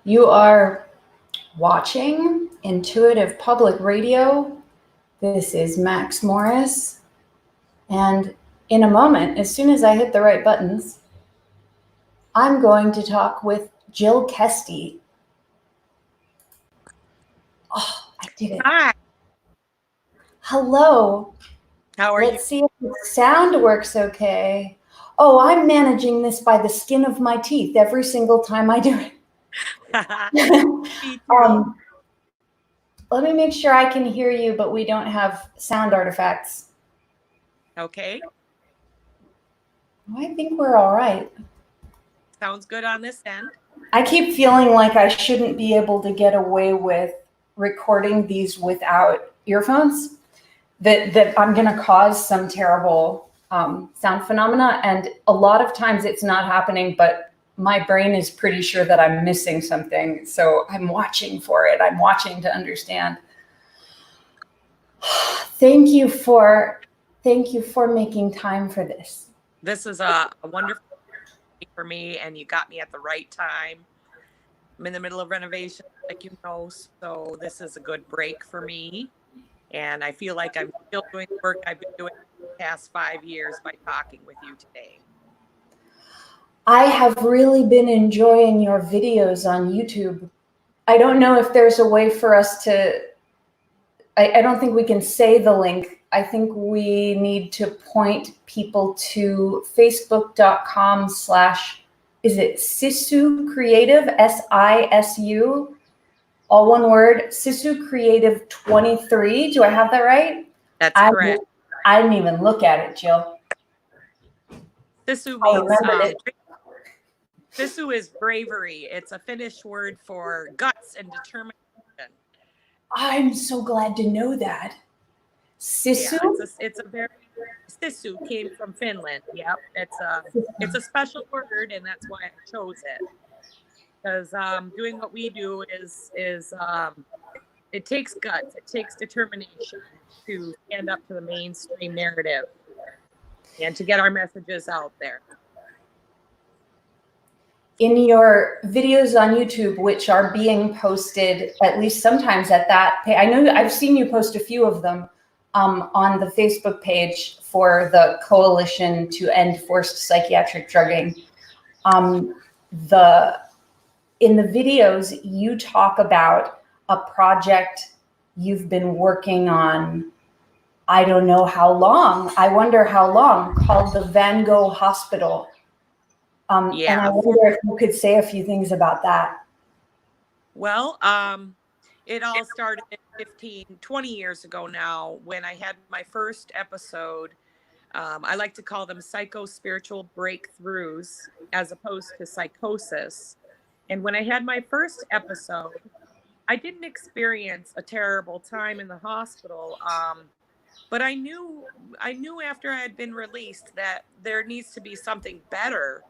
You are watching Intuitive Public Radio. This is Max Morris. And in a moment, as soon as I hit the right buttons, I'm going to talk with Jill Kesty. Oh, I did it. Hi. Hello. How are you? Let's see if the sound works okay. Oh, I'm managing this by the skin of my teeth every single time I do it. Me too. Let me make sure I can hear you, but we don't have sound artifacts. Okay. I think we're all right. Sounds good on this end. I keep feeling like I shouldn't be able to get away with recording these without earphones, that I'm going to cause some terrible sound phenomena. And a lot of times it's not happening, but my brain is pretty sure that I'm missing something. So I'm watching for it. I'm watching to understand. Thank you for making time for this. This is a wonderful day for me, and you got me at the right time. I'm in the middle of renovation, like you know, so this is a good break for me. And I feel like I'm still doing the work I've been doing for the past 5 years by talking with you today. I have really been enjoying your videos on YouTube. I don't know if there's a way for us to, I don't think we can say the link. I think we need to point people to facebook.com/ is it Sisu Creative, SISU, all one word, Sisu Creative 23. Do I have that right? That's correct. I didn't even look at it, Jill. Sisu means Sisu is bravery. It's a Finnish word for guts and determination. I'm so glad to know that. Sisu? Yeah, it's a very Sisu came from Finland. Yep, it's a special word, and that's why I chose it. Because doing what we do is it takes guts, it takes determination to stand up to the mainstream narrative and to get our messages out there. In your videos on YouTube, which are being posted at least sometimes at that page, I know I've seen you post a few of them on the Facebook page for the Coalition to End Forced Psychiatric Drugging. In the videos, you talk about a project you've been working on, I don't know how long, I wonder how long, called the Van Gogh Hospital. And I wonder if you could say a few things about that. Well, it all started 20 years ago now when I had my first episode. I like to call them psycho-spiritual breakthroughs as opposed to psychosis. And when I had my first episode, I didn't experience a terrible time in the hospital. But I knew after I had been released that there needs to be something better.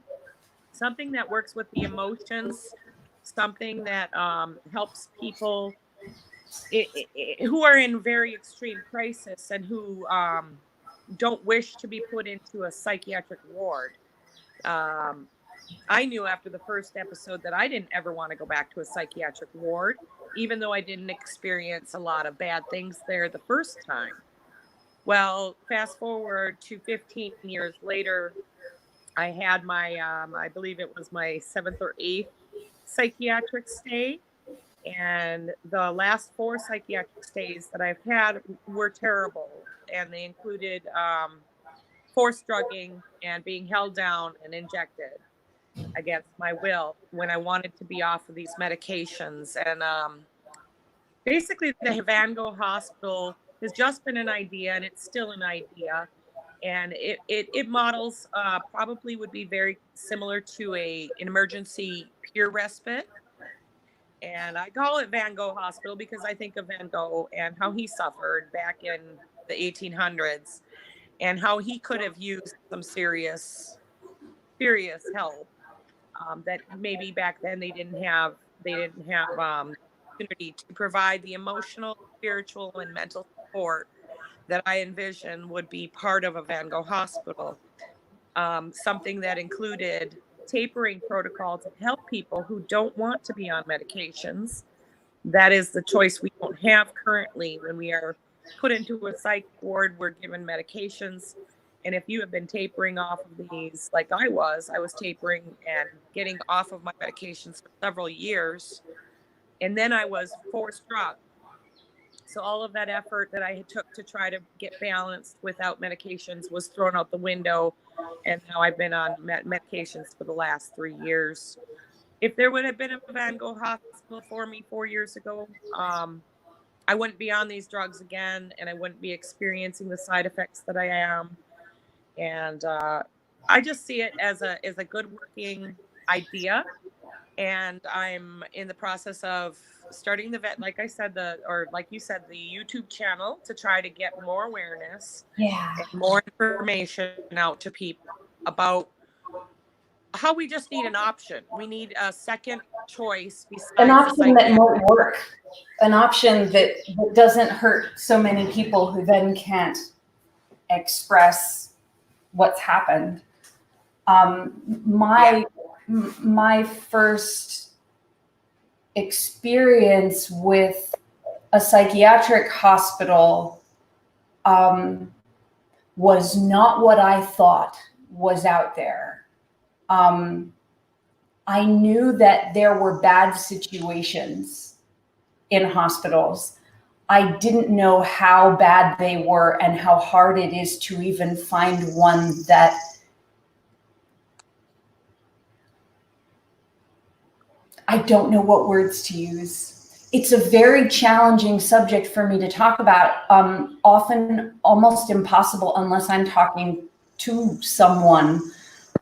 Something that works with the emotions, something that helps people who are in very extreme crisis and who don't wish to be put into a psychiatric ward. I knew after the first episode that I didn't ever want to go back to a psychiatric ward, even though I didn't experience a lot of bad things there the first time. Well, fast forward to 15 years later, I had my, I believe it was my 7th or 8th psychiatric stay. And the last 4 psychiatric stays that I've had were terrible. And they included forced drugging and being held down and injected against my will when I wanted to be off of these medications. And basically the Van Gogh Hospital has just been an idea, and it's still an idea. And it models probably would be very similar to an emergency peer respite. And I call it Van Gogh Hospital because I think of Van Gogh and how he suffered back in the 1800s and how he could have used some serious help that maybe back then they didn't have opportunity to provide the emotional, spiritual, and mental support that I envision would be part of a Van Gogh Hospital. Something that included tapering protocol to help people who don't want to be on medications. That is the choice we don't have currently. When we are put into a psych ward, we're given medications. And if you have been tapering off of these, like I was tapering and getting off of my medications for several years. And then I was forced drug. So all of that effort that I took to try to get balanced without medications was thrown out the window. And now I've been on medications for the last 3 years. If there would have been a Van Gogh hospital for me 4 years ago, I wouldn't be on these drugs again, and I wouldn't be experiencing the side effects that I am. And I just see it as a good working idea. And I'm in the process of starting like I said, like you said, the YouTube channel to try to get more awareness and more information out to people about how we just need an option. We need a second choice besides an option that psychiatric. might work, an option that doesn't hurt so many people who then can't express what's happened. My first experience with a psychiatric hospital was not what I thought was out there. I knew that there were bad situations in hospitals. I didn't know how bad they were and how hard it is to even find one that I don't know what words to use. It's a very challenging subject for me to talk about, often almost impossible unless I'm talking to someone,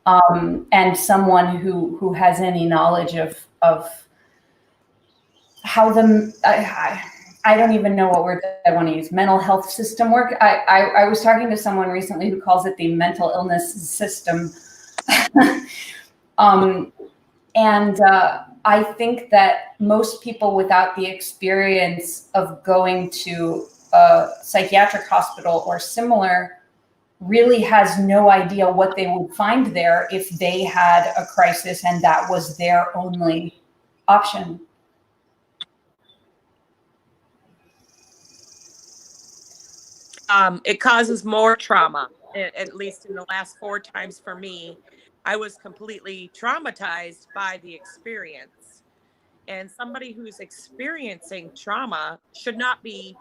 and someone who has any knowledge of how I don't even know what word I want to use, mental health system work. I was talking to someone recently who calls it the mental illness system. I think that most people without the experience of going to a psychiatric hospital or similar really has no idea what they would find there if they had a crisis and that was their only option. It causes more trauma, at least in the last 4 times for me. I was completely traumatized by the experience. And somebody who's experiencing trauma should not be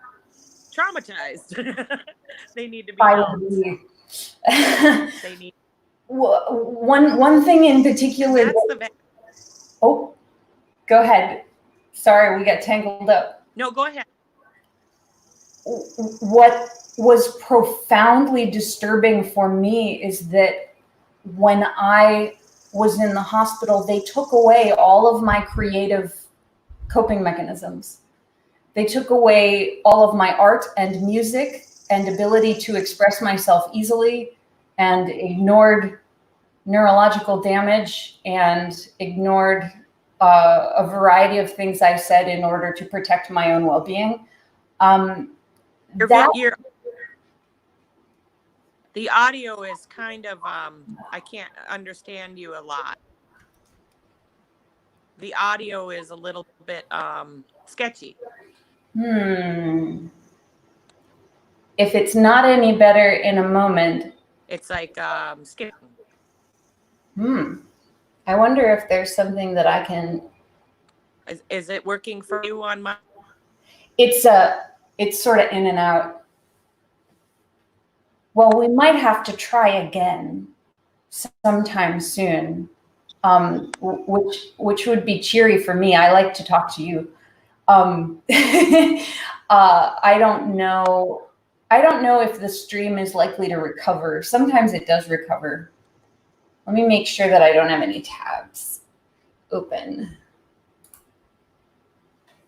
traumatized. They need to be helped. They need. One thing in particular. Oh, go ahead. Sorry, we got tangled up. No, go ahead. What was profoundly disturbing for me is that when I was in the hospital, they took away all of my creative coping mechanisms. They took away all of my art and music and ability to express myself easily, and ignored neurological damage and ignored a variety of things I said in order to protect my own well-being. The audio is kind of, I can't understand you a lot. The audio is a little bit sketchy. If it's not any better in a moment. It's like skipping. I wonder if there's something that I can. Is it working for you on my? It's sort of in and out. Well, we might have to try again sometime soon, which would be cheery for me. I like to talk to you. I don't know if the stream is likely to recover. Sometimes it does recover. Let me make sure that I don't have any tabs open.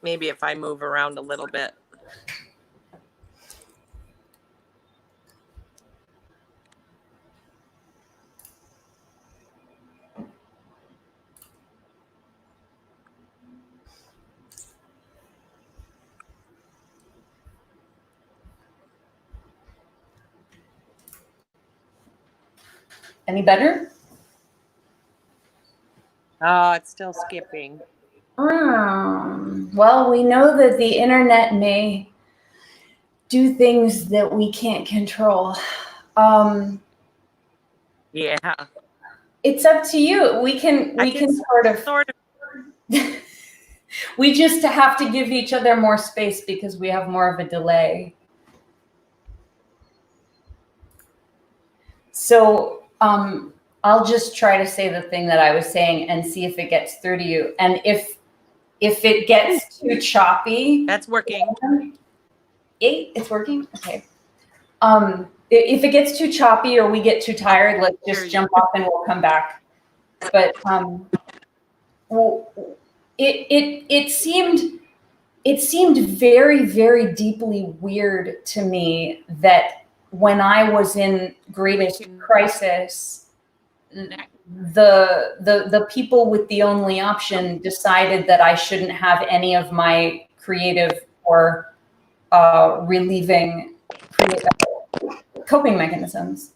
Maybe if I move around a little bit. Any better? Oh, it's still skipping. Well, we know that the internet may do things that we can't control. Yeah. It's up to you. We can Sort of. we just have to give each other more space because we have more of a delay. So I'll just try to say the thing that I was saying and see if it gets through to you. And if it gets too choppy, That's working. It's working. Okay. If it gets too choppy or we get too tired, let's just jump off and we'll come back. But well, it seemed very, very deeply weird to me that when I was in greatest crisis, the people with the only option decided that I shouldn't have any of my creative or relieving coping mechanisms.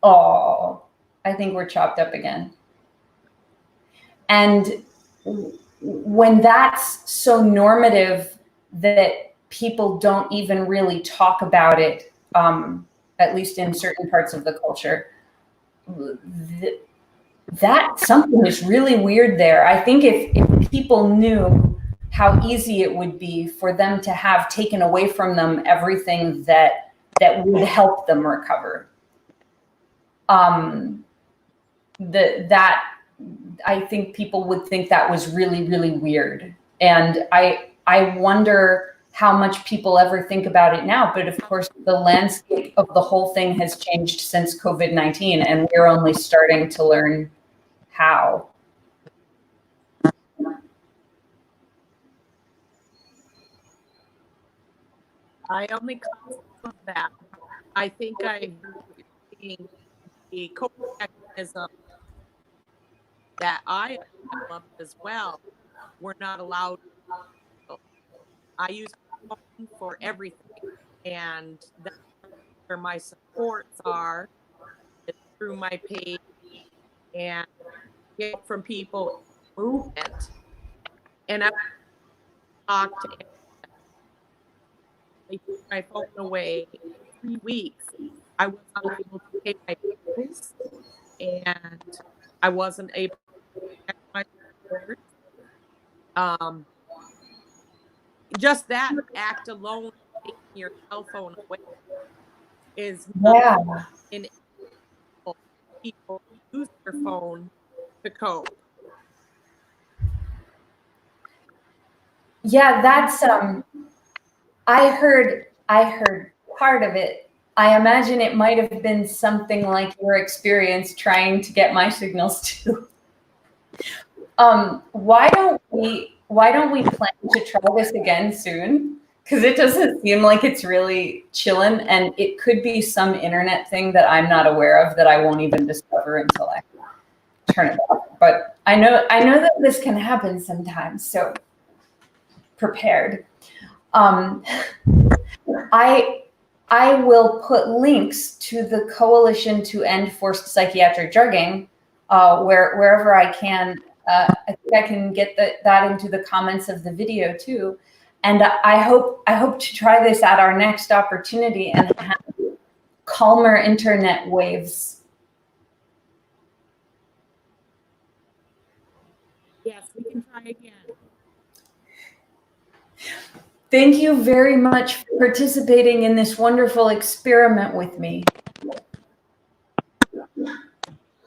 Oh, I think we're chopped up again. And when that's so normative that people don't even really talk about it, at least in certain parts of the culture, that something is really weird there. I think if people knew how easy it would be for them to have taken away from them everything that would help them recover, that I think people would think that was really, really weird. And I wonder how much people ever think about it now. But of course, the landscape of the whole thing has changed since COVID-19, and we're only starting to learn how. I only comment that. I think I'm seeing the coping mechanism that I developed as well. We're not allowed. I use my phone for everything, and that's where my supports are, through my page and get from people movement. And I talked to they took my phone away 3 weeks. I was not able to pay my bills, and I wasn't able to check my reports. Just that act alone, taking your cell phone away, is Yeah. inevitable. People use their phone to cope. Yeah, that's I heard part of it. I imagine it might have been something like your experience trying to get my signals too. Why don't we plan to try this again soon? Because it doesn't seem like it's really chilling, and it could be some internet thing that I'm not aware of that I won't even discover until I turn it off. But I know that this can happen sometimes, so prepared. I will put links to the Coalition to End Forced Psychiatric Drugging wherever I can. I think I can get that into the comments of the video too. And I hope to try this at our next opportunity and have calmer internet waves. Yes, we can try again. Thank you very much for participating in this wonderful experiment with me.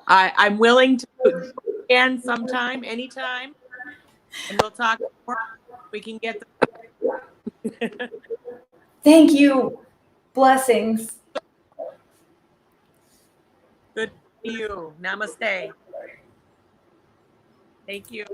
I'm willing to do it again sometime, anytime, and we'll talk more. We can get the Thank you. Blessings. good to you. Namaste. Thank you.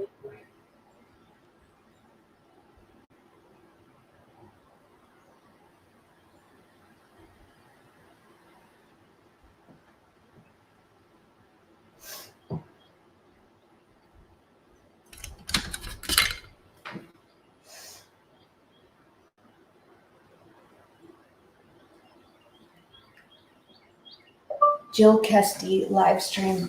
Jill Kesty live stream.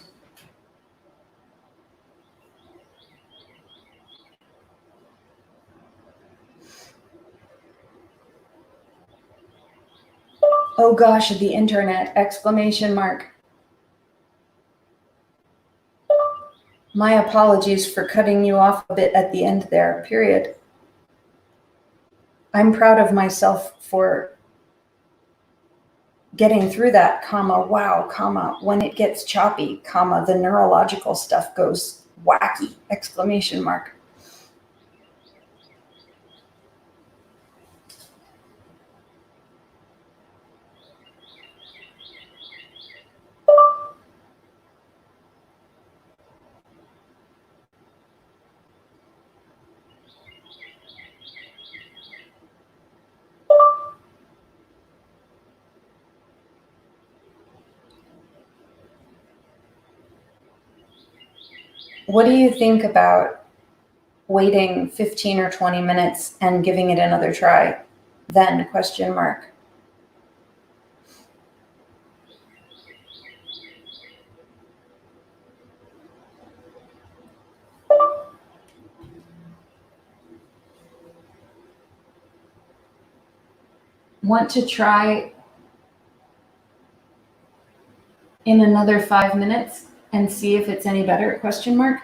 Oh gosh, the internet, exclamation mark. My apologies for cutting you off a bit at the end there, period. I'm proud of myself for getting through that, comma, wow, comma, when it gets choppy, comma, the neurological stuff goes wacky, exclamation mark. What do you think about waiting 15 or 20 minutes and giving it another try? Then, question mark. Want to try in another 5 minutes and see if it's any better, question mark?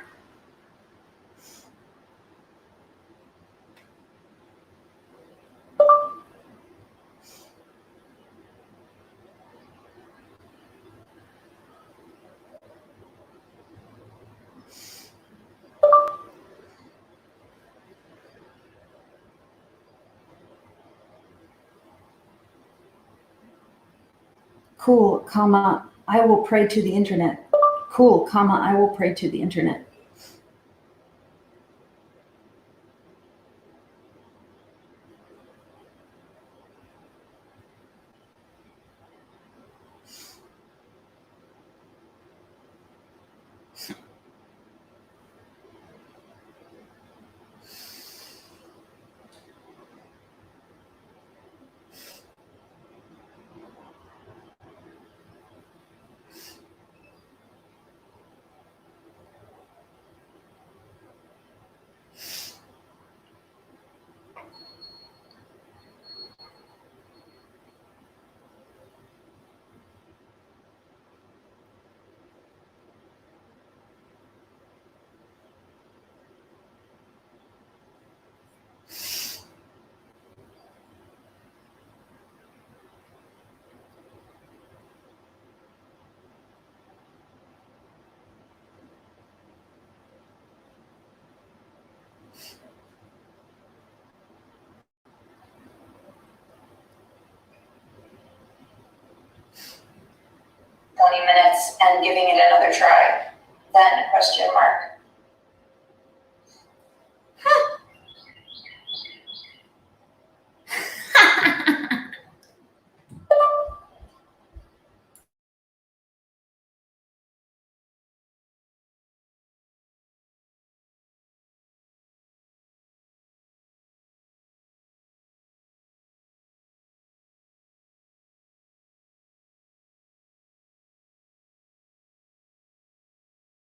Cool, comma, I will pray to the internet. Cool, comma, I will pray to the internet. Minutes and giving it another try. Then, question mark.